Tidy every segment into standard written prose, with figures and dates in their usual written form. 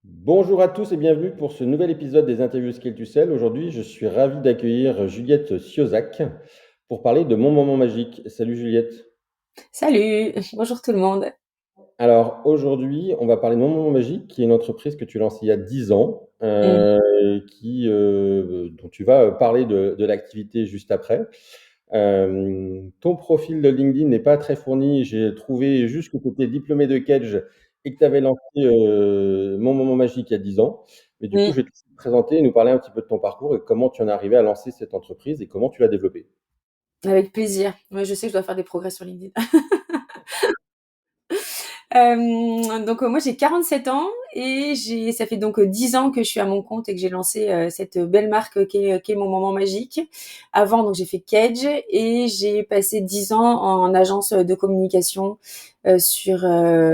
Bonjour à tous et bienvenue pour ce nouvel épisode des interviews Skill to Sell. Aujourd'hui, je suis ravi d'accueillir Juliette Siozac pour parler de mon moment magique. Salut Juliette. Salut, bonjour tout le monde. Alors aujourd'hui, on va parler de mon moment magique, qui est une entreprise que tu lances il y a 10 ans, Mmh. dont tu vas parler de l'activité juste après. Ton profil de LinkedIn n'est pas très fourni. J'ai trouvé juste que tu étais diplômé de Kedge et que tu avais lancé Mon Moment Magique il y a 10 ans. Mais du coup, Mmh. je vais te présenter et nous parler un petit peu de ton parcours et comment tu en es arrivé à lancer cette entreprise et comment tu l'as développée. Avec plaisir. Ouais, je sais que je dois faire des progrès sur LinkedIn. Moi j'ai 47 ans et ça fait donc 10 ans que je suis à mon compte et que j'ai lancé cette belle marque qui est Mon Moment Magique. Avant, donc j'ai fait Kedge et j'ai passé 10 ans en agence de communication sur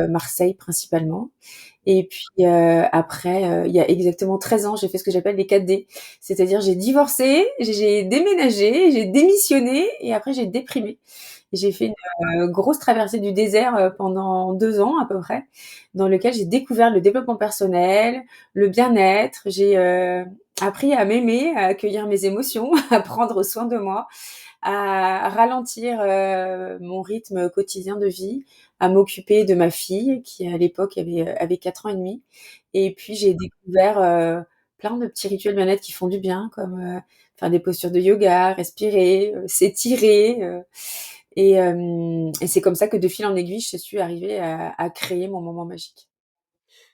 Marseille principalement. Et puis après, il y a exactement 13 ans, j'ai fait ce que j'appelle les 4D. C'est-à-dire j'ai divorcé, j'ai déménagé, j'ai démissionné et après j'ai déprimé. J'ai fait une grosse traversée du désert pendant 2 ans à peu près, dans lequel j'ai découvert le développement personnel, le bien-être. J'ai appris à m'aimer, à accueillir mes émotions, à prendre soin de moi, à ralentir mon rythme quotidien de vie, à m'occuper de ma fille qui à l'époque avait 4 ans et demi. Et puis j'ai découvert plein de petits rituels bien-être qui font du bien, comme faire des postures de yoga, respirer, s'étirer. Et c'est comme ça que de fil en aiguille, je suis arrivée à créer mon moment magique.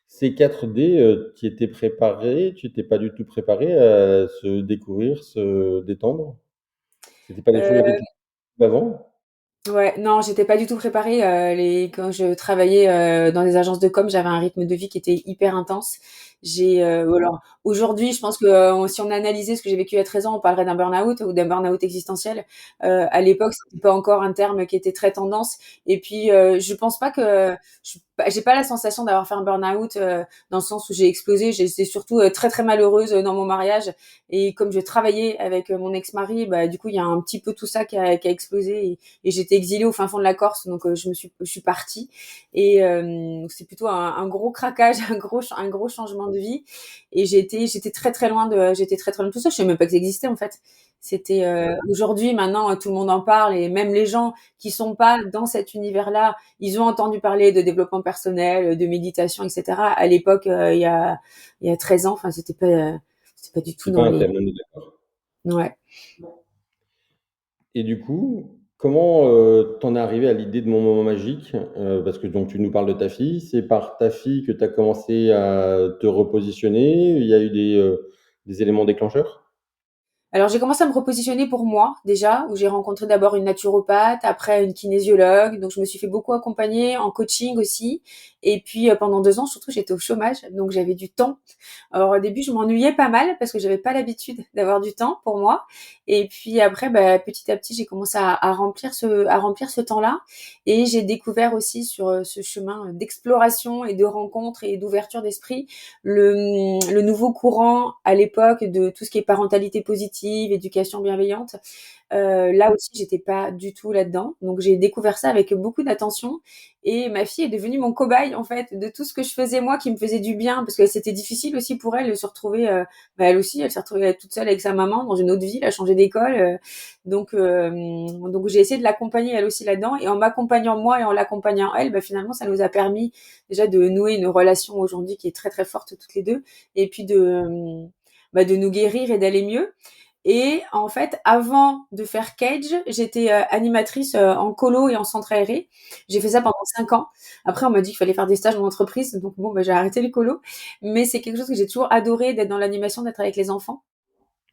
Ces 4D, tu étais préparé, tu n'étais pas du tout préparé à se découvrir, se détendre? C'était pas des choses auxquelles Euh, tu pensais avant? Ouais, non, j'étais pas du tout préparée. Quand je travaillais dans des agences de com, j'avais un rythme de vie qui était hyper intense. Alors aujourd'hui, je pense que si on analysait ce que j'ai vécu il y a 13 ans, on parlerait d'un burn-out ou d'un burn-out existentiel. À l'époque, c'était pas encore un terme qui était très tendance. Et puis, je pense pas que j'ai pas la sensation d'avoir fait un burn-out dans le sens où j'ai explosé. J'étais surtout très très malheureuse dans mon mariage. Et comme je travaillais avec mon ex-mari, bah du coup, il y a un petit peu tout ça qui a explosé et j'étais exilée au fin fond de la Corse, donc je suis partie et c'est plutôt un gros craquage, un gros changement de vie et j'étais très très loin de tout ça. Je savais même pas que ça existait en fait. C'était aujourd'hui maintenant tout le monde en parle et même les gens qui sont pas dans cet univers-là, ils ont entendu parler de développement personnel, de méditation, etc. À l'époque, il y a 13 ans, enfin c'était pas du tout C'est dans pas un les thème, on est d'accord. ouais. Et du coup, comment t'en es arrivé à l'idée de mon moment magique? Parce que donc tu nous parles de ta fille, c'est par ta fille que tu as commencé à te repositionner? Il y a eu des éléments déclencheurs? Alors j'ai commencé à me repositionner pour moi déjà, où j'ai rencontré d'abord une naturopathe, après une kinésiologue, donc je me suis fait beaucoup accompagner en coaching aussi. Et puis pendant 2 ans, surtout j'étais au chômage, donc j'avais du temps. Alors au début je m'ennuyais pas mal parce que j'avais pas l'habitude d'avoir du temps pour moi. Et puis après, bah, petit à petit, j'ai commencé à remplir ce temps-là. Et j'ai découvert aussi sur ce chemin d'exploration et de rencontre et d'ouverture d'esprit le nouveau courant à l'époque de tout ce qui est parentalité positive, éducation bienveillante. Là aussi, j'étais pas du tout là-dedans. Donc j'ai découvert ça avec beaucoup d'attention et ma fille est devenue mon cobaye en fait de tout ce que je faisais moi qui me faisait du bien parce que c'était difficile aussi pour elle de se retrouver bah, elle aussi, elle s'est retrouvée toute seule avec sa maman dans une autre ville, à changer d'école. Donc j'ai essayé de l'accompagner elle aussi là-dedans et en m'accompagnant moi et en l'accompagnant elle, bah, finalement ça nous a permis déjà de nouer une relation aujourd'hui qui est très très forte toutes les deux et puis de nous guérir et d'aller mieux. Et en fait, avant de faire Cage, j'étais animatrice en colo et en centre aéré. J'ai fait ça pendant 5 ans. Après, on m'a dit qu'il fallait faire des stages en entreprise, donc bon, bah, j'ai arrêté les colos. Mais c'est quelque chose que j'ai toujours adoré, d'être dans l'animation, d'être avec les enfants.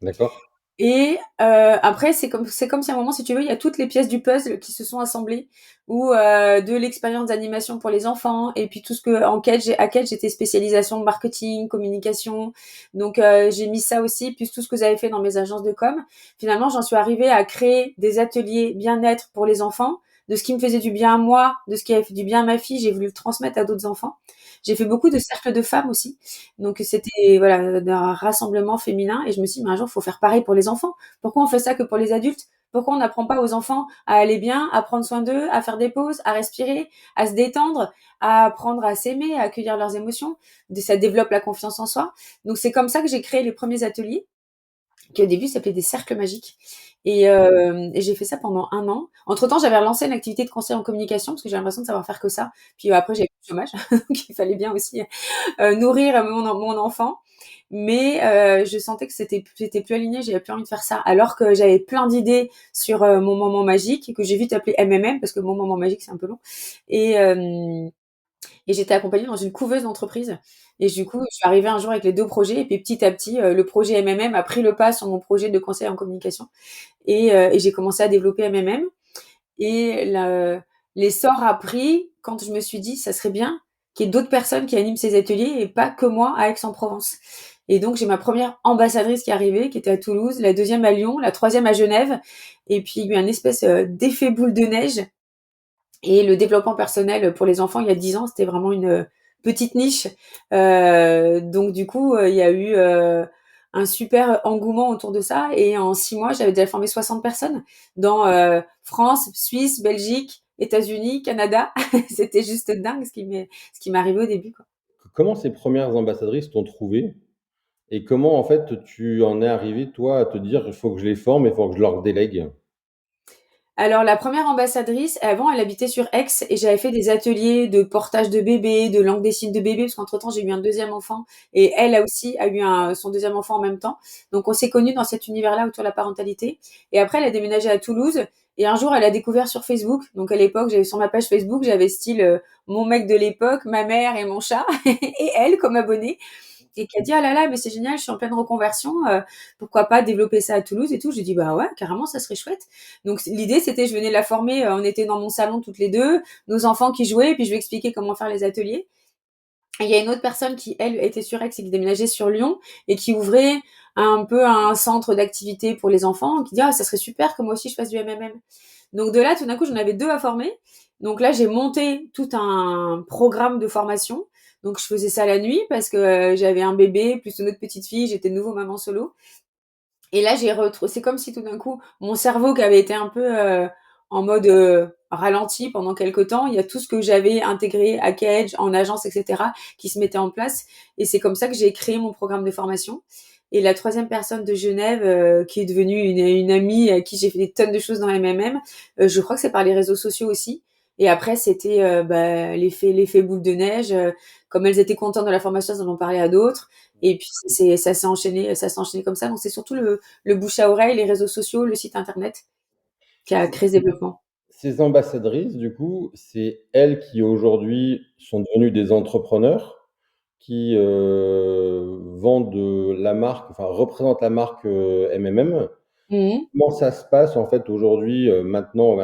D'accord? Et après, c'est comme si à un moment, si tu veux, il y a toutes les pièces du puzzle qui se sont assemblées, ou de l'expérience d'animation pour les enfants, et puis tout ce que à quel j'étais spécialisation marketing, communication. Donc j'ai mis ça aussi, puis tout ce que j'avais fait dans mes agences de com. Finalement, j'en suis arrivée à créer des ateliers bien-être pour les enfants, de ce qui me faisait du bien à moi, de ce qui avait fait du bien à ma fille, j'ai voulu le transmettre à d'autres enfants. J'ai fait beaucoup de cercles de femmes aussi. Donc c'était voilà d'un rassemblement féminin et je me suis dit mais un jour il faut faire pareil pour les enfants. Pourquoi on fait ça que pour les adultes? Pourquoi on n'apprend pas aux enfants à aller bien, à prendre soin d'eux, à faire des pauses, à respirer, à se détendre, à apprendre à s'aimer, à accueillir leurs émotions. Ça développe la confiance en soi. Donc c'est comme ça que j'ai créé les premiers ateliers qui au début s'appelaient des cercles magiques. Et j'ai fait ça pendant 1 an. Entre-temps, j'avais relancé une activité de conseil en communication parce que j'ai l'impression de savoir faire que ça. Puis après, j'ai eu le chômage, donc il fallait bien aussi nourrir mon enfant. Mais je sentais que c'était plus aligné, j'avais plus envie de faire ça. Alors que j'avais plein d'idées sur mon moment magique, que j'ai vite appelé MMM parce que mon moment magique c'est un peu long. Et, euh, et j'étais accompagnée dans une couveuse d'entreprise. Et du coup, je suis arrivée un jour avec les 2 projets et puis petit à petit, le projet MMM a pris le pas sur mon projet de conseil en communication et j'ai commencé à développer MMM et l'essor a pris quand je me suis dit: «Ça serait bien qu'il y ait d'autres personnes qui animent ces ateliers et pas que moi à Aix-en-Provence». Et donc j'ai ma première ambassadrice qui est arrivée, qui était à Toulouse, la deuxième à Lyon, la troisième à Genève et puis il y a eu un espèce, d'effet boule de neige et le développement personnel pour les enfants il y a 10 ans, c'était vraiment une petite niche. Donc du coup, il y a eu un super engouement autour de ça. Et en 6 mois, j'avais déjà formé 60 personnes dans France, Suisse, Belgique, États-Unis, Canada. C'était juste dingue ce qui m'est arrivé au début, quoi. Comment ces premières ambassadrices t'ont trouvé et comment, en fait, tu en es arrivé, toi, à te dire: «Il faut que je les forme, il faut que je leur délègue»? Alors la première ambassadrice, avant, elle habitait sur Aix et j'avais fait des ateliers de portage de bébé, de langue des signes de bébé, parce qu'entre-temps, j'ai eu un deuxième enfant et elle a aussi a eu son deuxième enfant en même temps. Donc on s'est connus dans cet univers-là autour de la parentalité. Et après, elle a déménagé à Toulouse et un jour, elle a découvert sur Facebook. Donc à l'époque, j'avais sur ma page Facebook, j'avais style mon mec de l'époque, ma mère et mon chat et elle comme abonnée et qui a dit ah là là mais c'est génial, je suis en pleine reconversion, pourquoi pas développer ça à Toulouse et tout. J'ai dit bah ouais carrément ça serait chouette. Donc l'idée c'était je venais la former, on était dans mon salon toutes les deux, nos enfants qui jouaient et puis je lui expliquais comment faire les ateliers. Et il y a une autre personne qui elle était sur Aix et qui déménageait sur Lyon et qui ouvrait un peu un centre d'activité pour les enfants, qui dit ah ça serait super que moi aussi je fasse du MMM. Donc de là tout d'un coup j'en avais 2 à former. Donc là j'ai monté tout un programme de formation. Donc je faisais ça la nuit parce que j'avais un bébé plus une autre petite fille, j'étais de nouveau maman solo. Et là j'ai retrouvé, c'est comme si tout d'un coup mon cerveau qui avait été un peu en mode ralenti pendant quelques temps, il y a tout ce que j'avais intégré à Cage, en agence, etc., qui se mettait en place. Et c'est comme ça que j'ai créé mon programme de formation. Et la troisième personne de Genève, qui est devenue une amie à qui j'ai fait des tonnes de choses dans MMM, je crois que c'est par les réseaux sociaux aussi. Et après, c'était l'effet boule de neige. Comme elles étaient contentes de la formation, elles en ont parlé à d'autres. Et puis ça s'est enchaîné comme ça. Donc c'est surtout le bouche à oreille, les réseaux sociaux, le site internet qui a créé ce développement. Ces ambassadrices, du coup, c'est elles qui aujourd'hui sont devenues des entrepreneurs qui, vendent, la marque, enfin représentent la marque, MMM. Mhm. Comment ça se passe en fait aujourd'hui, maintenant,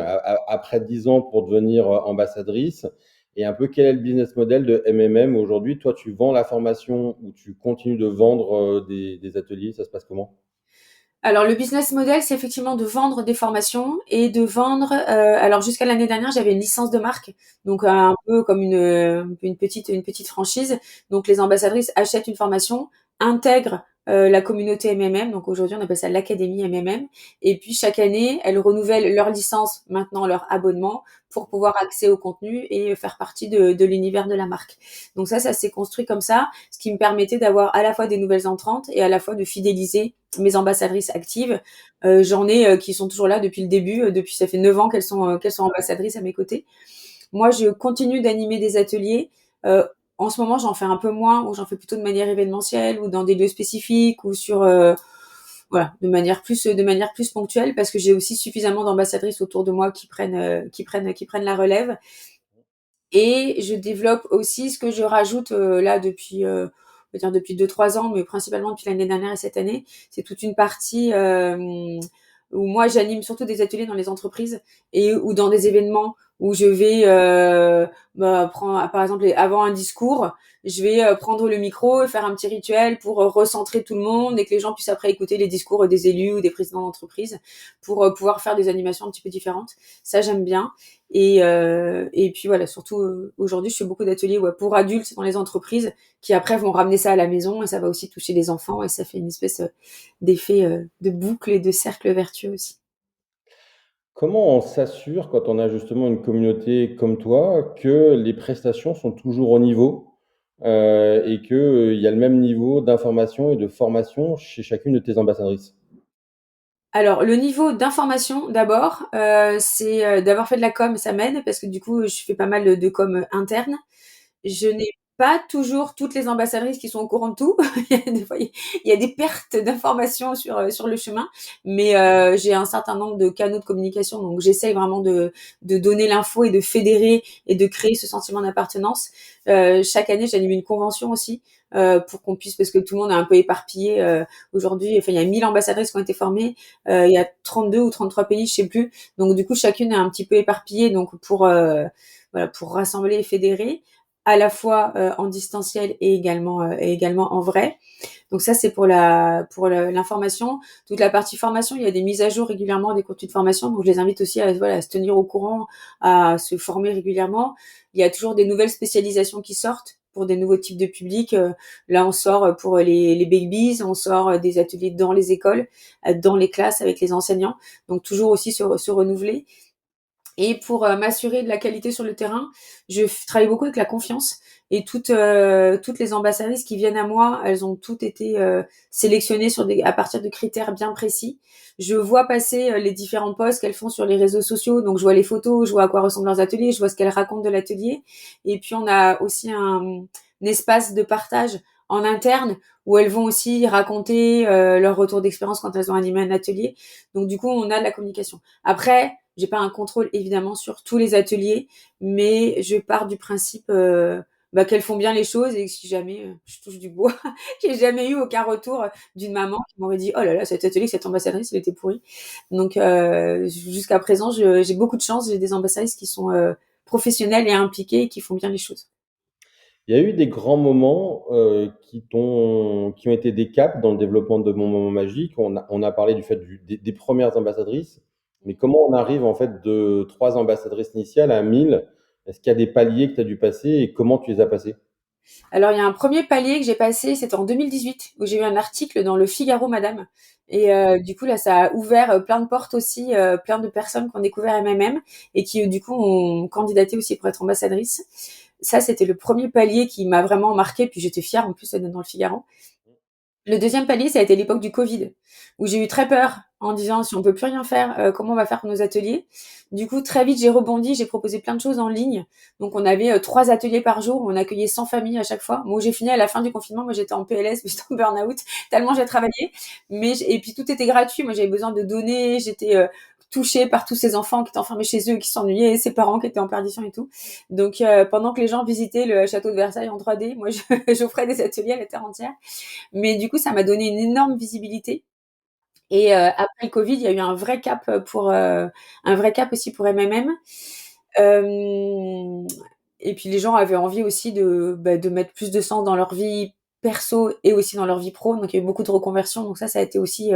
après 10 ans pour devenir, ambassadrice? Et un peu quel est le business model de MMM aujourd'hui? Toi, tu vends la formation ou tu continues de vendre, des ateliers? Ça se passe comment? Alors le business model, c'est effectivement de vendre des formations et de vendre. Alors jusqu'à l'année dernière, j'avais une licence de marque, donc un peu comme une petite franchise. Donc les ambassadrices achètent une formation, intègrent la communauté MMM. Donc aujourd'hui, on appelle ça l'académie MMM. Et puis chaque année, elles renouvellent leur licence, maintenant leur abonnement, pour pouvoir accéder au contenu et faire partie de l'univers de la marque. Donc ça s'est construit comme ça, ce qui me permettait d'avoir à la fois des nouvelles entrantes et à la fois de fidéliser mes ambassadrices actives. J'en ai qui sont toujours là depuis le début, depuis ça fait 9 ans qu'elles sont ambassadrices à mes côtés. Moi, je continue d'animer des ateliers. En ce moment, j'en fais un peu moins, ou j'en fais plutôt de manière événementielle, ou dans des lieux spécifiques, ou sur voilà, de manière plus ponctuelle, parce que j'ai aussi suffisamment d'ambassadrices autour de moi qui prennent la relève. Et je développe aussi ce que je rajoute là depuis, on va dire depuis 2-3 ans, mais principalement depuis l'année dernière et cette année, c'est toute une partie où moi j'anime surtout des ateliers dans les entreprises et ou dans des événements où je vais prendre, par exemple, avant un discours, je vais prendre le micro et faire un petit rituel pour recentrer tout le monde et que les gens puissent après écouter les discours des élus ou des présidents d'entreprise pour pouvoir faire des animations un petit peu différentes. Ça, j'aime bien. Et puis voilà, surtout aujourd'hui, je fais beaucoup d'ateliers pour adultes dans les entreprises qui après vont ramener ça à la maison et ça va aussi toucher les enfants et ça fait une espèce d'effet de boucle et de cercle vertueux aussi. Comment on s'assure, quand on a justement une communauté comme toi, que les prestations sont toujours au niveau, et qu'il y a le même niveau d'information et de formation chez chacune de tes ambassadrices? Alors le niveau d'information d'abord, c'est, d'avoir fait de la com, ça m'aide parce que du coup, je fais pas mal de com, interne. Je n'ai pas toujours toutes les ambassadrices qui sont au courant de tout. Il y a des fois, il y a des pertes d'informations sur le chemin, mais j'ai un certain nombre de canaux de communication, donc j'essaye vraiment de donner l'info et de fédérer et de créer ce sentiment d'appartenance. Chaque année, j'anime une convention aussi, pour qu'on puisse, parce que tout le monde est un peu éparpillé aujourd'hui. Enfin, il y a 1000 ambassadrices qui ont été formées, il y a 32 ou 33 pays, je sais plus. Donc du coup, chacune est un petit peu éparpillée. Donc voilà, pour rassembler et fédérer à la fois en distanciel et également en vrai. Donc ça, c'est pour l'information. Toute la partie formation, il y a des mises à jour régulièrement des contenus de formation. Donc je les invite aussi à, voilà, à se tenir au courant, à se former régulièrement. Il y a toujours des nouvelles spécialisations qui sortent pour des nouveaux types de publics. Là, on sort pour les babies, on sort des ateliers dans les écoles, dans les classes avec les enseignants. Donc toujours aussi se renouveler. Et pour m'assurer de la qualité sur le terrain, je travaille beaucoup avec la confiance. Et toutes les ambassadrices qui viennent à moi, elles ont toutes été sélectionnées à partir de critères bien précis. Je vois passer les différents posts qu'elles font sur les réseaux sociaux. Donc je vois les photos, je vois à quoi ressemblent leurs ateliers, je vois ce qu'elles racontent de l'atelier. Et puis on a aussi un espace de partage en interne où elles vont aussi raconter leur retour d'expérience quand elles ont animé un atelier. Donc du coup, on a de la communication. Après, j'ai pas un contrôle évidemment sur tous les ateliers, mais je pars du principe qu'elles font bien les choses et que si jamais je touche du bois, j'ai jamais eu aucun retour d'une maman qui m'aurait dit oh là là cet atelier, cette ambassadrice, elle était pourrie. Donc jusqu'à présent, j'ai beaucoup de chance, j'ai des ambassadrices qui sont professionnelles et impliquées et qui font bien les choses. Il y a eu des grands moments, qui ont été des caps dans le développement de Mon Moment Magique. On a parlé du fait des premières ambassadrices, mais comment on arrive en fait de 3 ambassadrices initiales à 1000? Est-ce qu'il y a des paliers que tu as dû passer et comment tu les as passés? Alors, il y a un premier palier que j'ai passé, c'était en 2018, où j'ai eu un article dans le Figaro Madame. Et du coup, là, ça a ouvert plein de portes aussi, plein de personnes qui ont découvert MMM et qui, du coup, ont candidaté aussi pour être ambassadrice. Ça, c'était le premier palier qui m'a vraiment marqué, puis j'étais fière en plus d'être dans le Figaro. Le deuxième palier, ça a été l'époque du Covid, où j'ai eu très peur en disant si on peut plus rien faire, comment on va faire pour nos ateliers. Du coup, très vite, j'ai rebondi, j'ai proposé plein de choses en ligne. Donc, on avait 3 ateliers par jour, où on accueillait 100 familles à chaque fois. Moi, j'ai fini à la fin du confinement, moi j'étais en PLS, j'étais en burn-out, tellement j'ai travaillé. Et puis tout était gratuit. Moi, j'avais besoin de donner, j'étais touchée par tous ces enfants qui étaient enfermés chez eux, qui s'ennuyaient, ses parents qui étaient en perdition et tout. Donc, pendant que les gens visitaient le château de Versailles en 3D, moi, j'offrais des ateliers à la terre entière. Mais du coup, ça m'a donné une énorme visibilité. Et après le Covid, il y a eu un vrai cap aussi pour MMM. Euh, et puis les gens avaient envie aussi de mettre plus de sens dans leur vie perso et aussi dans leur vie pro. Donc il y a eu beaucoup de reconversions. Donc ça a été aussi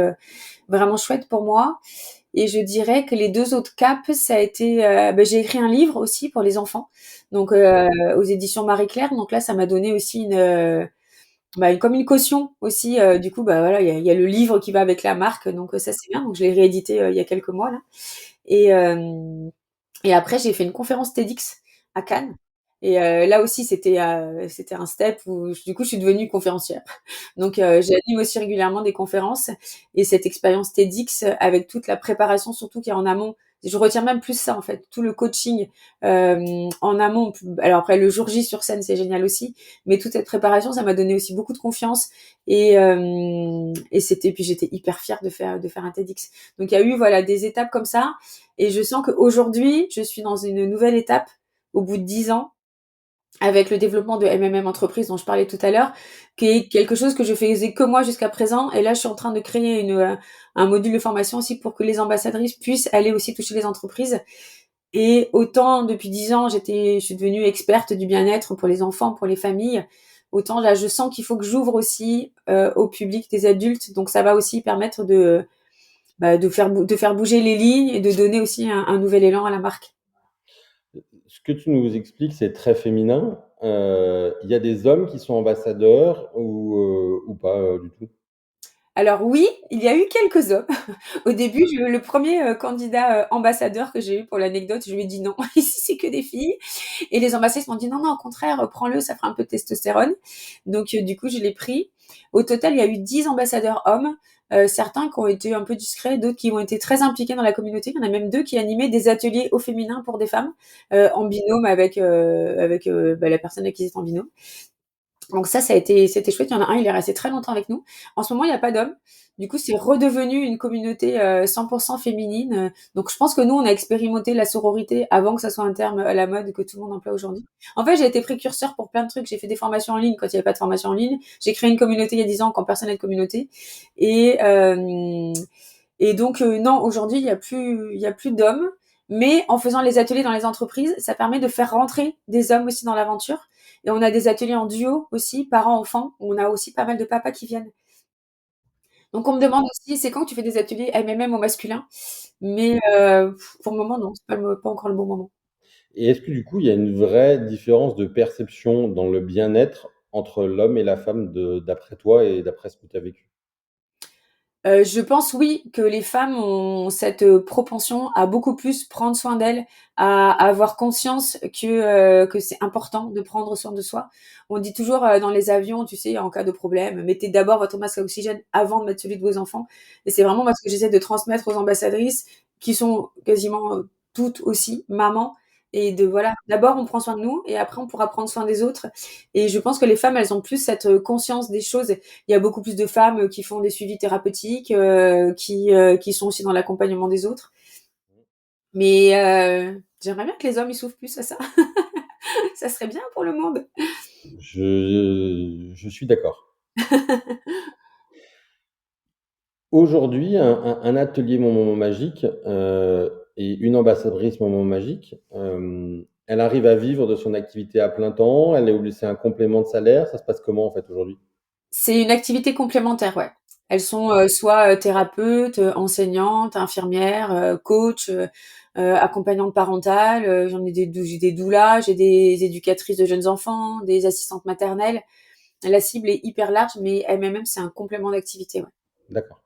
vraiment chouette pour moi. Et je dirais que les deux autres caps, ça a été, j'ai écrit un livre aussi pour les enfants, donc aux éditions Marie-Claire. Donc là, ça m'a donné aussi comme une caution aussi. Du coup, bah voilà, il y a le livre qui va avec la marque, donc ça c'est bien. Donc je l'ai réédité il y a quelques mois là. Et et après j'ai fait une conférence TEDx à Cannes. Et là aussi c'était un step où du coup je suis devenue conférencière. Donc j'anime aussi régulièrement des conférences et cette expérience TEDx avec toute la préparation surtout qui est en amont. Je retiens même plus ça en fait, tout le coaching en amont. Alors après le jour J sur scène c'est génial aussi, mais toute cette préparation ça m'a donné aussi beaucoup de confiance et c'était puis j'étais hyper fière de faire un TEDx. Donc il y a eu voilà des étapes comme ça et je sens qu'aujourd'hui je suis dans une nouvelle étape au bout de 10 ans avec le développement de MMM entreprise dont je parlais tout à l'heure, qui est quelque chose que je faisais que moi jusqu'à présent. Et là, je suis en train de créer un module de formation aussi pour que les ambassadrices puissent aller aussi toucher les entreprises. Et autant depuis 10 ans, je suis devenue experte du bien-être pour les enfants, pour les familles. Autant là, je sens qu'il faut que j'ouvre aussi au public des adultes. Donc ça va aussi permettre de faire bouger les lignes et de donner aussi un nouvel élan à la marque. Ce que tu nous expliques, c'est très féminin. Il y a des hommes qui sont ambassadeurs ou pas, du tout? Alors oui, il y a eu quelques hommes. Au début, le premier candidat ambassadeur que j'ai eu pour l'anecdote, je lui ai dit non, ici c'est que des filles. Et les ambassadeurs m'ont dit non, non, au contraire, prends-le, ça fera un peu de testostérone. Donc du coup, je l'ai pris. Au total, il y a eu 10 ambassadeurs hommes, certains qui ont été un peu discrets, d'autres qui ont été très impliqués dans la communauté. Il y en a même deux qui animaient des ateliers au féminin pour des femmes, en binôme avec la personne avec qui ils étaient en binôme. Donc ça a été, c'était chouette. Il y en a un, il est resté très longtemps avec nous. En ce moment, il n'y a pas d'hommes. Du coup, c'est redevenu une communauté 100% féminine. Donc, je pense que nous, on a expérimenté la sororité avant que ça soit un terme à la mode que tout le monde emploie aujourd'hui. En fait, j'ai été précurseur pour plein de trucs. J'ai fait des formations en ligne quand il n'y avait pas de formation en ligne. J'ai créé une communauté il y a 10 ans quand personne n'avait de communauté. Et, euh, et donc, non, aujourd'hui, il y a plus d'hommes. Mais en faisant les ateliers dans les entreprises, ça permet de faire rentrer des hommes aussi dans l'aventure. Et on a des ateliers en duo aussi, parents-enfants. On a aussi pas mal de papas qui viennent. Donc on me demande aussi, c'est quand que tu fais des ateliers MMM au masculin? Mais pour le moment, non, c'est pas encore le bon moment. Et est-ce que du coup, il y a une vraie différence de perception dans le bien-être entre l'homme et la femme d'après toi et d'après ce que tu as vécu? Je pense oui que les femmes ont cette propension à beaucoup plus prendre soin d'elles, à avoir conscience que c'est important de prendre soin de soi. On dit toujours dans les avions, tu sais, en cas de problème, mettez d'abord votre masque à oxygène avant de mettre celui de vos enfants. Et c'est vraiment moi ce que j'essaie de transmettre aux ambassadrices qui sont quasiment toutes aussi mamans. Et de voilà, d'abord on prend soin de nous et après on pourra prendre soin des autres. Et je pense que les femmes, elles ont plus cette conscience des choses. Il y a beaucoup plus de femmes qui font des suivis thérapeutiques, qui sont aussi dans l'accompagnement des autres. Mais j'aimerais bien que les hommes ils souffrent plus à ça. Ça serait bien pour le monde. Je suis d'accord. Aujourd'hui, un atelier Mon Moment Magique et une ambassadrice Mon Moment Magique, elle arrive à vivre de son activité à plein temps, c'est un complément de salaire, ça se passe comment en fait aujourd'hui? C'est une activité complémentaire, ouais. Elles sont soit thérapeutes, enseignantes, infirmières, coachs, accompagnantes parentales. J'ai des doulas, j'ai des éducatrices de jeunes enfants, des assistantes maternelles. La cible est hyper large, mais MMM, c'est un complément d'activité, ouais. D'accord.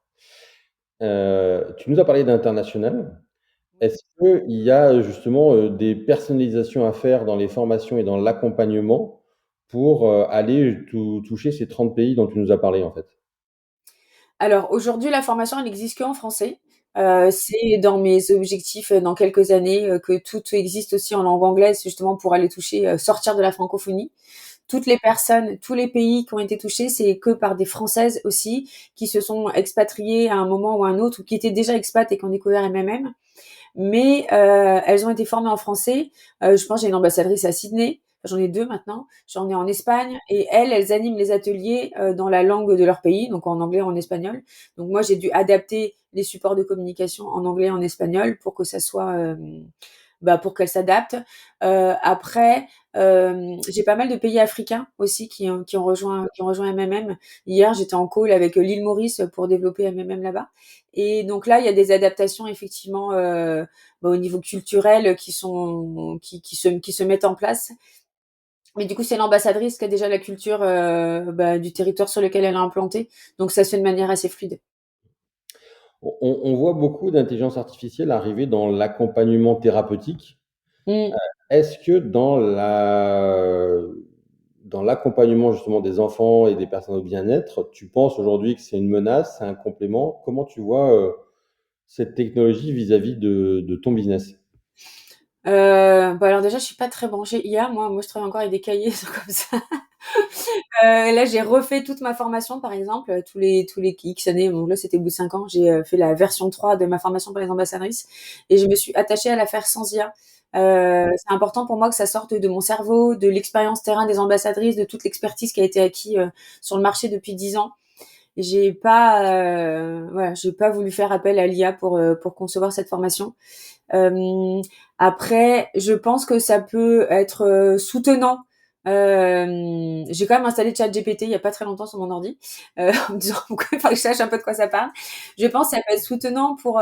Tu nous as parlé d'international. Est-ce qu'il y a justement des personnalisations à faire dans les formations et dans l'accompagnement pour aller toucher ces 30 pays dont tu nous as parlé en fait? Alors aujourd'hui, la formation, elle n'existe qu'en français. C'est dans mes objectifs dans quelques années que tout existe aussi en langue anglaise, justement pour aller toucher, sortir de la francophonie. Toutes les personnes, tous les pays qui ont été touchés, c'est que par des Françaises aussi, qui se sont expatriées à un moment ou à un autre, ou qui étaient déjà expats et qui ont découvert MMM. Mais elles ont été formées en français. Je pense que j'ai une ambassadrice à Sydney. Enfin, j'en ai deux maintenant. J'en ai en Espagne. Et elles animent les ateliers dans la langue de leur pays, donc en anglais et en espagnol. Donc moi, j'ai dû adapter les supports de communication en anglais et en espagnol pour que ça soit pour qu'elle s'adapte. Après, j'ai pas mal de pays africains aussi qui ont rejoint MMM. Hier, j'étais en call avec l'île Maurice pour développer MMM là-bas. Et donc là, il y a des adaptations effectivement au niveau culturel qui se mettent en place. Mais du coup, c'est l'ambassadrice qui a déjà la culture du territoire sur lequel elle est implantée. Donc ça se fait de manière assez fluide. On voit beaucoup d'intelligence artificielle arriver dans l'accompagnement thérapeutique. Mm. Est-ce que dans l'accompagnement justement des enfants et des personnes au bien-être, tu penses aujourd'hui que c'est une menace, c'est un complément? Comment tu vois cette technologie vis-à-vis de ton business? Alors déjà, je suis pas très branchée IA, moi. Moi, je travaille encore avec des cahiers, c'est comme ça. Là, j'ai refait toute ma formation, par exemple, tous les X années. Donc là, c'était au bout de 5 ans. J'ai fait la version 3 de ma formation pour les ambassadrices et je me suis attachée à la faire sans IA. C'est important pour moi que ça sorte de mon cerveau, de l'expérience terrain des ambassadrices, de toute l'expertise qui a été acquise sur le marché depuis 10 ans. J'ai pas voulu faire appel à l'IA pour concevoir cette formation. Euh, Après, je pense que ça peut être soutenant. J'ai quand même installé ChatGPT il y a pas très longtemps sur mon ordi, en me disant enfin, que je sache un peu de quoi ça parle. Je pense que ça peut être soutenant pour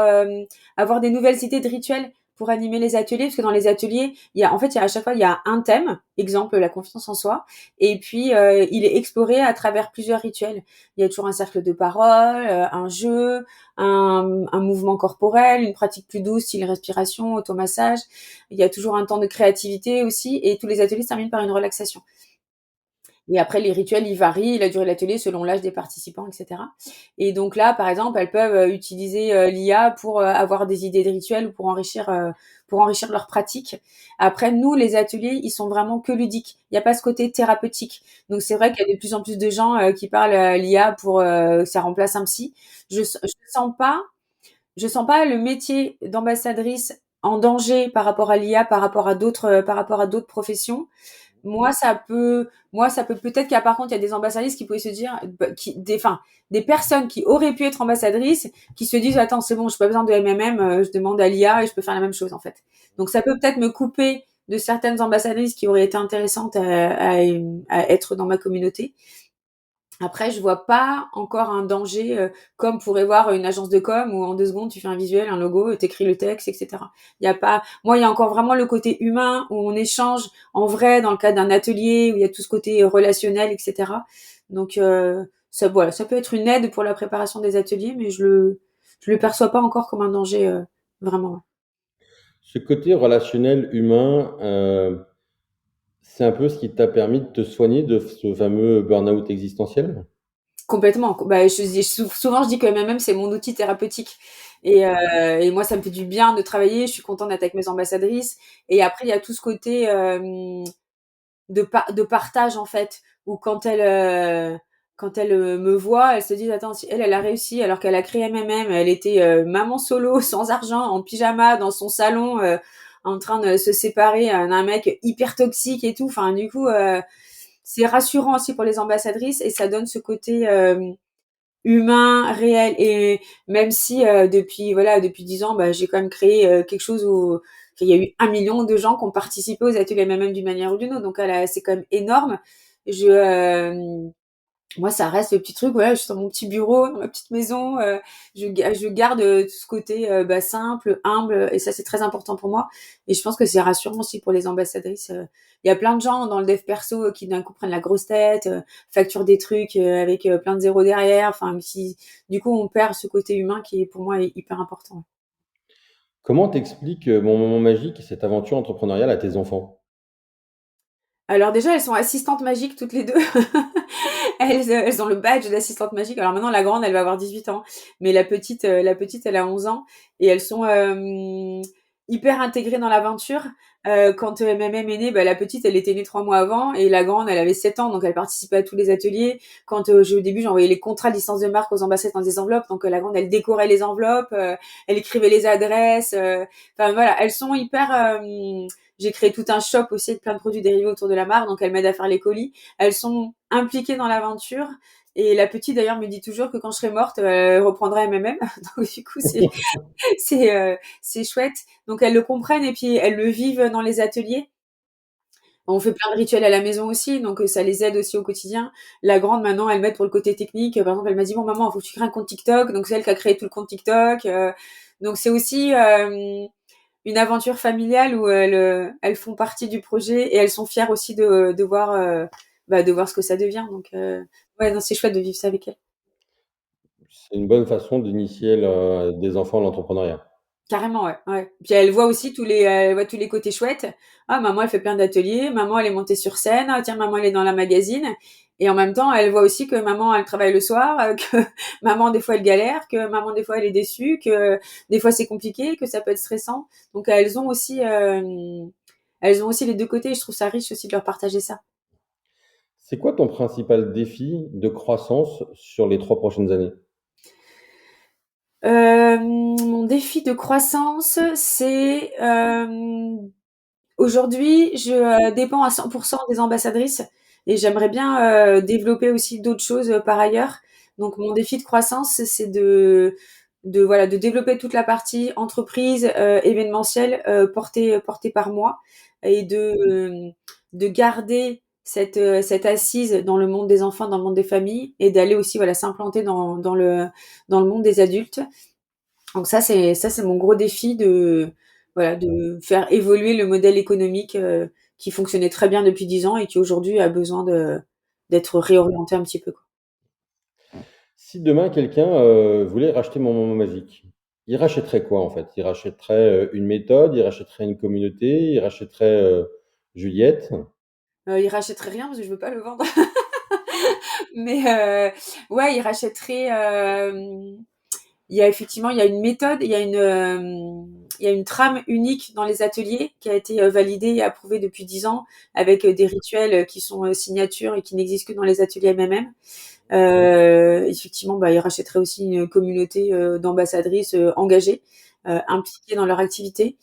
avoir des nouvelles idées de rituels pour animer les ateliers, parce que dans les ateliers, il y a à chaque fois, il y a un thème, exemple la confiance en soi, et puis il est exploré à travers plusieurs rituels. Il y a toujours un cercle de parole, un jeu, un mouvement corporel, une pratique plus douce, style respiration, automassage. Il y a toujours un temps de créativité aussi, et tous les ateliers se terminent par une relaxation. Et après, les rituels, ils varient, la durée de l'atelier selon l'âge des participants, etc. Et donc là, par exemple, elles peuvent utiliser l'IA pour avoir des idées de rituels ou pour enrichir leur pratique. Après, nous, les ateliers, ils sont vraiment que ludiques. Il n'y a pas ce côté thérapeutique. Donc c'est vrai qu'il y a de plus en plus de gens qui parlent l'IA pour ça remplace un psy. Je sens pas le métier d'ambassadrice en danger par rapport à l'IA, par rapport à d'autres professions. Moi, ça peut peut-être qu'il y a par contre, il y a des ambassadrices qui pouvaient se dire, des personnes qui auraient pu être ambassadrices, qui se disent, attends, c'est bon, j'ai pas besoin de MMM, je demande à l'IA et je peux faire la même chose, en fait. Donc, ça peut peut-être me couper de certaines ambassadrices qui auraient été intéressantes à être dans ma communauté. Après, je vois pas encore un danger comme pourrait voir une agence de com où en 2 secondes tu fais un visuel, un logo, t'écris le texte, etc. Il y a pas, moi, il y a encore vraiment le côté humain où on échange en vrai dans le cadre d'un atelier où il y a tout ce côté relationnel, etc. Donc ça, voilà, ça peut être une aide pour la préparation des ateliers, mais je le perçois pas encore comme un danger vraiment. Ce côté relationnel humain, c'est un peu ce qui t'a permis de te soigner de ce fameux burn-out existentiel? Complètement. Bah, souvent, je dis que MMM, c'est mon outil thérapeutique. Et moi, ça me fait du bien de travailler. Je suis contente d'être avec mes ambassadrices. Et après, il y a tout ce côté de partage, en fait, où quand elles me voient, elles se disent, attends, si elle a réussi alors qu'elle a créé MMM, elle était maman solo, sans argent, en pyjama, dans son salon, en train de se séparer d'un mec hyper toxique et tout. Enfin, du coup, c'est rassurant aussi pour les ambassadrices et ça donne ce côté humain, réel. Et même si depuis 10 ans, bah, j'ai quand même créé quelque chose où il y a eu 1 million de gens qui ont participé aux ateliers MMM d'une manière ou d'une autre. Donc c'est quand même énorme. Je Moi, ça reste le petit truc, voilà, je suis dans mon petit bureau, dans ma petite maison, je garde tout ce côté simple, humble, et ça, c'est très important pour moi. Et je pense que c'est rassurant aussi pour les ambassadrices. Il y a plein de gens dans le dev perso qui d'un coup prennent la grosse tête, facturent des trucs avec plein de zéros derrière. Enfin, du coup, on perd ce côté humain qui, pour moi, est hyper important. Comment t'expliques, Mon Moment Magique et cette aventure entrepreneuriale à tes enfants? Alors déjà, elles sont assistantes magiques toutes les deux. Elles ont le badge d'assistante magique. Alors maintenant, la grande, elle va avoir 18 ans, mais la petite, elle a 11 ans, et elles sont hyper intégrées dans l'aventure. Quand MMM est née, bah, la petite, elle était née 3 mois avant, et la grande, elle avait 7 ans, donc elle participait à tous les ateliers. Quand au début, j'envoyais les contrats de licence de marque aux ambassades dans des enveloppes, donc la grande, elle décorait les enveloppes, elle écrivait les adresses. Enfin voilà, elles sont hyper j'ai créé tout un shop aussi avec plein de produits dérivés autour de la marque, donc elles m'aident à faire les colis. Elles sont impliquées dans l'aventure. Et la petite d'ailleurs me dit toujours que quand je serai morte, elle reprendra MMM. Donc du coup c'est chouette. Donc elles le comprennent et puis elles le vivent dans les ateliers. On fait plein de rituels à la maison aussi, donc ça les aide aussi au quotidien. La grande maintenant, elle m'aide pour le côté technique. Par exemple, elle m'a dit bon maman, il faut que tu crées un compte TikTok. Donc c'est elle qui a créé tout le compte TikTok. Donc c'est aussi une aventure familiale où elles font partie du projet et elles sont fières aussi de voir ce que ça devient. Donc, ouais, non, c'est chouette de vivre ça avec elles. C'est une bonne façon d'initier des enfants à l'entrepreneuriat. Carrément, ouais, ouais. Puis elle voit tous les côtés chouettes. Ah, maman, elle fait plein d'ateliers. Maman, elle est montée sur scène. Ah, tiens, maman, elle est dans la magazine. Et en même temps, elle voit aussi que maman, elle travaille le soir, que maman, des fois, elle galère, que maman, des fois, elle est déçue, que des fois, c'est compliqué, que ça peut être stressant. Donc, elles ont aussi les deux côtés. Et je trouve ça riche aussi de leur partager ça. C'est quoi ton principal défi de croissance sur les 3 prochaines années? Mon défi de croissance, c'est aujourd'hui, je dépends à 100% des ambassadrices et j'aimerais bien développer aussi d'autres choses par ailleurs. Donc mon défi de croissance, c'est voilà, de développer toute la partie entreprise événementielle portée par moi et de garder cette assise dans le monde des enfants, dans le monde des familles et d'aller aussi voilà s'implanter dans le monde des adultes. Donc ça c'est mon gros défi voilà, de faire évoluer le modèle économique qui fonctionnait très bien depuis 10 ans et qui aujourd'hui a besoin d'être réorienté un petit peu, quoi. Si demain quelqu'un, voulait racheter mon moment magique, il rachèterait quoi en fait? Il rachèterait, une méthode, il rachèterait une communauté, il rachèterait, Juliette? Il rachèterait rien parce que je veux pas le vendre. Mais ouais, il rachèterait. Il y a effectivement, il y a une méthode, il y a une trame unique dans les ateliers qui a été validée et approuvée depuis 10 ans avec des rituels qui sont signatures et qui n'existent que dans les ateliers MMM. Effectivement, bah, ils rachèteraient aussi une communauté d'ambassadrices engagées, impliquées dans leur activité.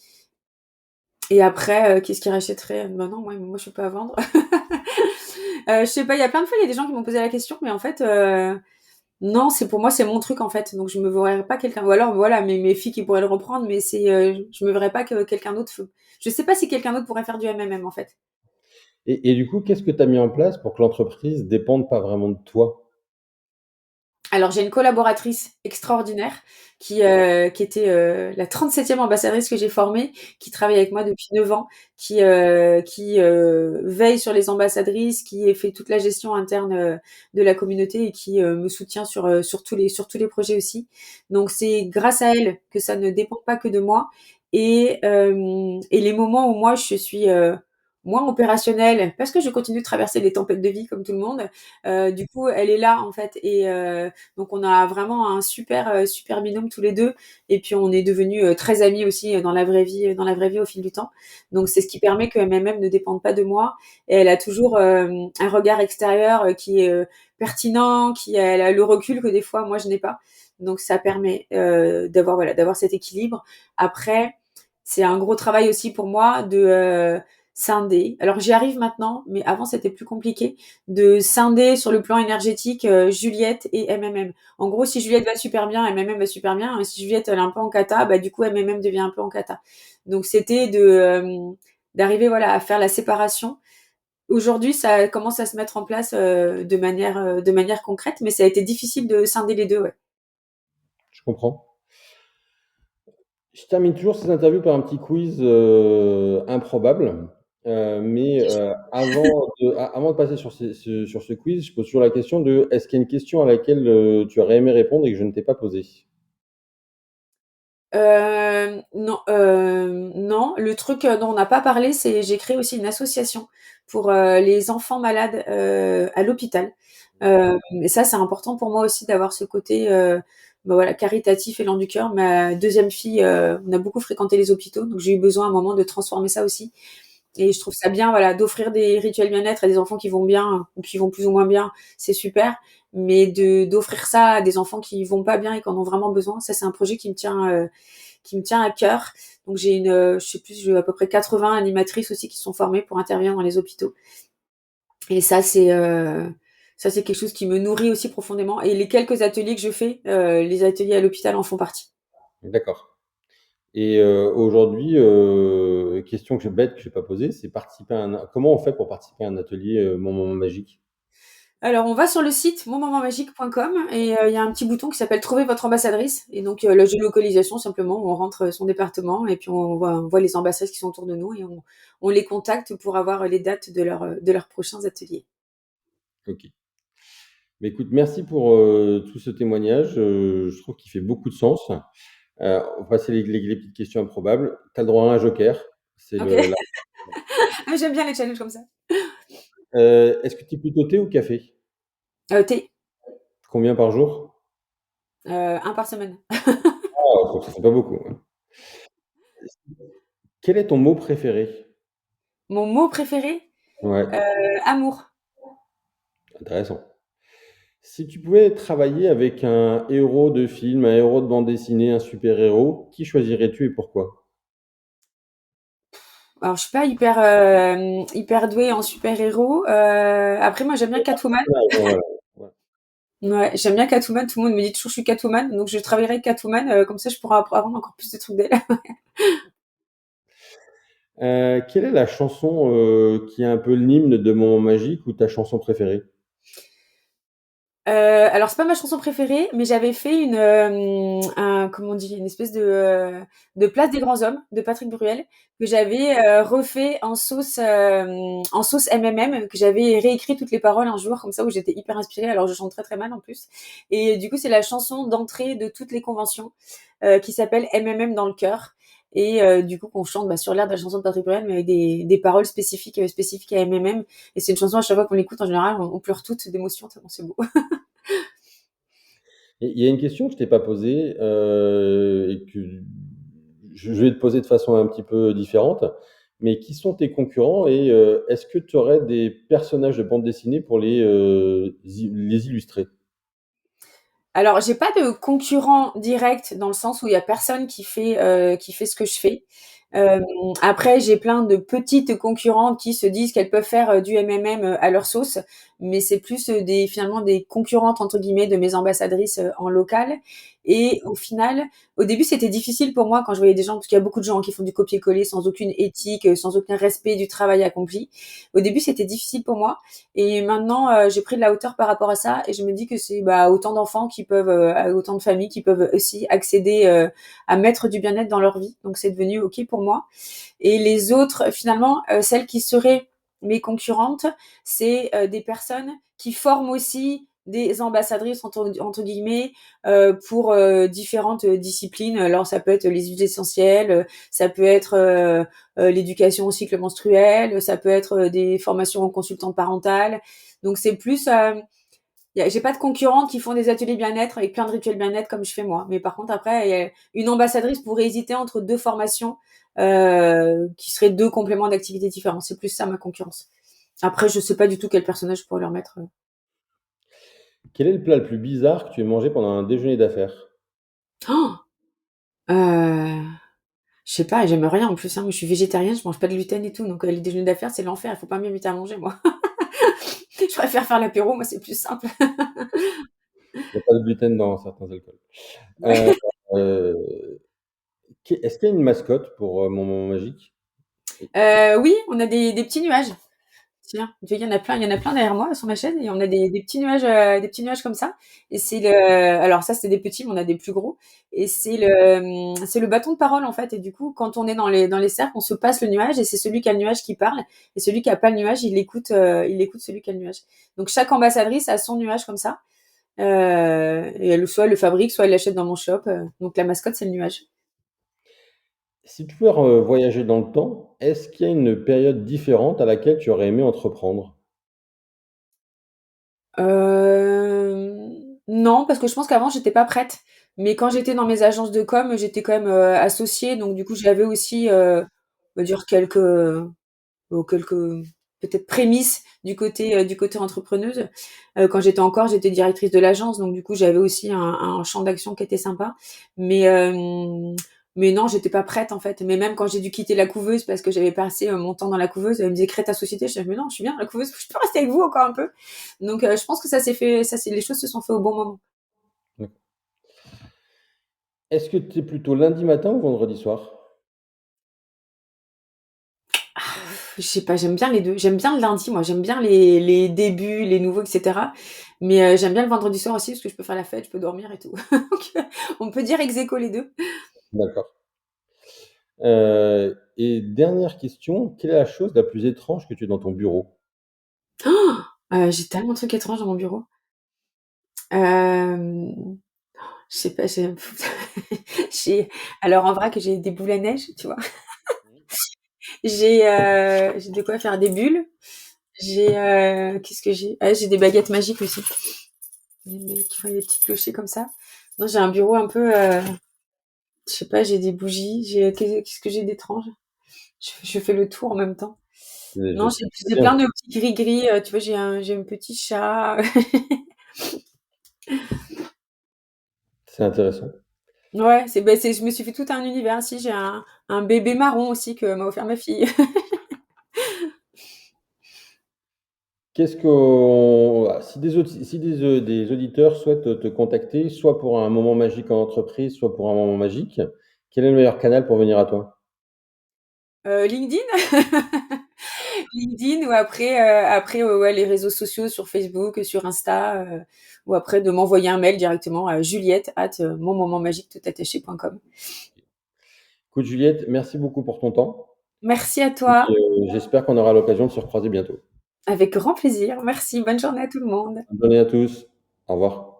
Et après, qu'est-ce qu'ils rachèteraient? Bah non, moi, je peux pas vendre. Je sais pas, il y a plein de fois, il y a des gens qui m'ont posé la question, mais en fait, non, c'est pour moi, c'est mon truc en fait. Donc je me verrais pas quelqu'un. Ou alors voilà, mes filles qui pourraient le reprendre, mais je me verrais pas que quelqu'un d'autre. Je sais pas si quelqu'un d'autre pourrait faire du MMM en fait. Et du coup, qu'est-ce que tu as mis en place pour que l'entreprise dépende pas vraiment de toi? Alors j'ai une collaboratrice extraordinaire qui était la 37e ambassadrice que j'ai formée, qui travaille avec moi depuis 9 ans, qui veille sur les ambassadrices, qui fait toute la gestion interne de la communauté et qui me soutient sur tous les projets aussi. Donc c'est grâce à elle que ça ne dépend pas que de moi. Et les moments où moi je suis moins opérationnelle, parce que je continue de traverser les tempêtes de vie comme tout le monde, du coup elle est là en fait. Donc on a vraiment un super binôme tous les deux et puis on est devenus très amis aussi dans la vraie vie au fil du temps. Donc c'est ce qui permet que MMM ne dépende pas de moi et elle a toujours un regard extérieur qui est pertinent, qui elle a le recul que des fois moi je n'ai pas. Donc ça permet d'avoir cet équilibre. Après c'est un gros travail aussi pour moi de scinder. Alors j'y arrive maintenant, mais avant c'était plus compliqué de scinder sur le plan énergétique Juliette et MMM. En gros, si Juliette va super bien, MMM va super bien. Et si Juliette elle est un peu en cata, bah du coup MMM devient un peu en cata. Donc c'était d'arriver voilà à faire la séparation. Aujourd'hui, ça commence à se mettre en place de manière concrète, mais ça a été difficile de scinder les deux. Ouais. Je comprends. Je termine toujours ces interviews par un petit quiz, improbable, mais avant de passer sur sur ce quiz, je pose toujours la question de: est-ce qu'il y a une question à laquelle, tu aurais aimé répondre et que je ne t'ai pas posée? Non, non. Le truc dont on n'a pas parlé, c'est j'ai créé aussi une association pour les enfants malades à l'hôpital. Et ça, c'est important pour moi aussi d'avoir ce côté bah voilà, caritatif, élan du cœur. Ma deuxième fille, on a beaucoup fréquenté les hôpitaux, donc j'ai eu besoin à un moment de transformer ça aussi. Et je trouve ça bien, voilà, d'offrir des rituels bien-être à des enfants qui vont bien ou qui vont plus ou moins bien, c'est super. Mais d'offrir ça à des enfants qui vont pas bien et qui en ont vraiment besoin, ça c'est un projet qui me tient à cœur. Donc j'ai je sais plus, j'ai à peu près 80 animatrices aussi qui sont formées pour intervenir dans les hôpitaux. Et ça c'est quelque chose qui me nourrit aussi profondément. Et les quelques ateliers que je fais, les ateliers à l'hôpital en font partie. D'accord. Et aujourd'hui, question que bête que j'ai pas posée, c'est participer à un comment on fait pour participer à un atelier, Mon Moment Magique? Alors, on va sur le site monmomentmagique.com et il y a un petit bouton qui s'appelle Trouver votre ambassadrice. Et donc, la géolocalisation, simplement, on rentre son département et puis on voit les ambassadrices qui sont autour de nous et on les contacte pour avoir les dates de leurs prochains ateliers. OK. Mais écoute, merci pour, tout ce témoignage, je trouve qu'il fait beaucoup de sens. On va passer les petites questions improbables. Tu as le droit à un joker, c'est Ok. le la Ah, j'aime bien les challenges comme ça. est-ce que tu es plutôt thé ou café? Thé, Combien par jour? un par semaine. Ah, donc ça fait pas beaucoup, ouais. Quel est ton mot préféré? Mon mot préféré, Ouais, amour. intéressant. Si tu pouvais travailler avec un héros de film, un héros de bande dessinée, un super-héros, qui choisirais-tu et pourquoi? Alors, je suis pas hyper douée en super-héros. Après, moi, j'aime bien Catwoman. Personnage, ouais, voilà. Ouais. Ouais, j'aime bien Catwoman. Tout le monde me dit toujours que je suis Catwoman, donc je travaillerai avec Catwoman. Comme ça, je pourrai apprendre encore plus de trucs d'elle. Quelle est la chanson, qui est un peu l'hymne de Moment Magique ou ta chanson préférée? Alors c'est pas ma chanson préférée, mais j'avais fait comment on dit, une espèce de Place des grands hommes de Patrick Bruel que j'avais refait en sauce MMM, que j'avais réécrit toutes les paroles un jour comme ça où j'étais hyper inspirée. Alors je chante très très mal en plus. Et du coup c'est la chanson d'entrée de toutes les conventions qui s'appelle MMM dans le cœur. Et du coup qu'on chante sur l'air de la chanson de Patrick Bruel, mais avec des paroles spécifiques à MMM. Et c'est une chanson à chaque fois qu'on l'écoute en général, on pleure toutes d'émotion tellement c'est beau. Et il y a une question que je t'ai pas posée, et que je vais te poser de façon un petit peu différente, mais qui sont tes concurrents et est-ce que tu aurais des personnages de bande dessinée pour les illustrer? Alors, j'ai pas de concurrent direct dans le sens où il y a personne qui fait ce que je fais. Euh, Après, j'ai plein de petites concurrentes qui se disent qu'elles peuvent faire du MMM à leur sauce, mais c'est plus finalement des concurrentes entre guillemets de mes ambassadrices en local. Et au final, au début, c'était difficile pour moi quand je voyais des gens, parce qu'il y a beaucoup de gens qui font du copier-coller sans aucune éthique, sans aucun respect du travail accompli. Au début, c'était difficile pour moi. Et maintenant, j'ai pris de la hauteur par rapport à ça et je me dis que c'est autant d'enfants qui peuvent, autant de familles qui peuvent aussi accéder à mettre du bien-être dans leur vie. Donc c'est devenu ok pour moi. Et les autres, finalement, celles qui seraient mes concurrentes, c'est des personnes qui forment aussi des ambassadrices entre guillemets pour différentes disciplines. Alors ça peut être les huiles essentielles, ça peut être l'éducation au cycle menstruel, ça peut être des formations en consultante parentale. Donc c'est plus j'ai pas de concurrentes qui font des ateliers bien-être avec plein de rituels bien-être comme je fais moi. Mais par contre, après, une ambassadrice pourrait hésiter entre deux formations qui seraient deux compléments d'activités différents. C'est plus ça ma concurrence. Après, je sais pas du tout quel personnage je pourrais leur mettre. Quel est le plat le plus bizarre que tu aies mangé pendant un déjeuner d'affaires? Oh euh, je sais pas, j'aime rien en plus. Hein. Moi, je suis végétarienne, je mange pas de gluten et tout. Donc les déjeuners d'affaires, c'est l'enfer. Il faut pas m'inviter à manger, moi. Je préfère faire l'apéro, moi, c'est plus simple. Il n'y a pas de gluten dans certains alcools. Euh, Ouais. euh, Est-ce qu'il y a une mascotte pour mon moment magique? Oui, on a des petits nuages. Tiens, il y en a plein derrière moi sur ma chaîne et on a des petits nuages comme ça. Et alors ça c'est des petits, mais on a des plus gros. Et c'est le bâton de parole en fait. Et du coup, quand on est dans les cercles, on se passe le nuage et c'est celui qui a le nuage qui parle. Et celui qui a pas le nuage, il écoute celui qui a le nuage. Donc chaque ambassadrice a son nuage comme ça. Et elle soit le fabrique, soit elle l'achète dans mon shop. Donc la mascotte c'est le nuage. Si tu pouvais voyager dans le temps, est-ce qu'il y a une période différente à laquelle tu aurais aimé entreprendre? Non, parce que je pense qu'avant j'étais pas prête. Mais quand j'étais dans mes agences de com, j'étais quand même associée, donc du coup j'avais aussi, on va dire quelques peut-être prémices du côté entrepreneuse. Quand j'étais directrice de l'agence, donc du coup j'avais aussi un champ d'action qui était sympa. Mais mais non, j'étais pas prête en fait. Mais même quand j'ai dû quitter la couveuse parce que j'avais passé mon temps dans la couveuse, elle me disait crée ta société. Je disais mais non, je suis bien dans la couveuse, je peux rester avec vous encore un peu. Donc je pense que les choses se sont fait au bon moment. D'accord. Est-ce que tu es plutôt lundi matin ou vendredi soir? Je sais pas, j'aime bien les deux. J'aime bien le lundi, moi. J'aime bien les débuts, les nouveaux, etc. Mais j'aime bien le vendredi soir aussi parce que je peux faire la fête, je peux dormir et tout. Donc, on peut dire ex aequo les deux. D'accord. Et dernière question, quelle est la chose la plus étrange que tu aies dans ton bureau? J'ai tellement de trucs étranges dans mon bureau. Euh, je sais pas, j'ai, alors en vrai que j'ai des boules à neige, tu vois. J'ai de quoi faire des bulles. Qu'est-ce que j'ai? Ah, j'ai des baguettes magiques aussi. Qui font des petits clochers comme ça. Non, j'ai un bureau un peu, je sais pas, j'ai des bougies, qu'est-ce que j'ai d'étrange? Je fais le tour en même temps. Non, C'est j'ai bien, plein de petits gris-gris, tu vois, j'ai un petit chat. c'est intéressant. Ouais, je me suis fait tout un univers. Si, j'ai un bébé marron aussi que m'a offert ma fille. Qu'est-ce qu'on Si des auditeurs souhaitent te contacter, soit pour un moment magique en entreprise, soit pour un moment magique, quel est le meilleur canal pour venir à toi? LinkedIn? LinkedIn ou après ouais, les réseaux sociaux sur Facebook, sur Insta, ou après de m'envoyer un mail directement à juliette@monmomentmagique.com. Écoute Juliette, merci beaucoup pour ton temps Merci à et toi, j'espère qu'on aura l'occasion de se recroiser bientôt. avec grand plaisir. Merci, bonne journée à tout le monde. Bonne journée à tous. Au revoir.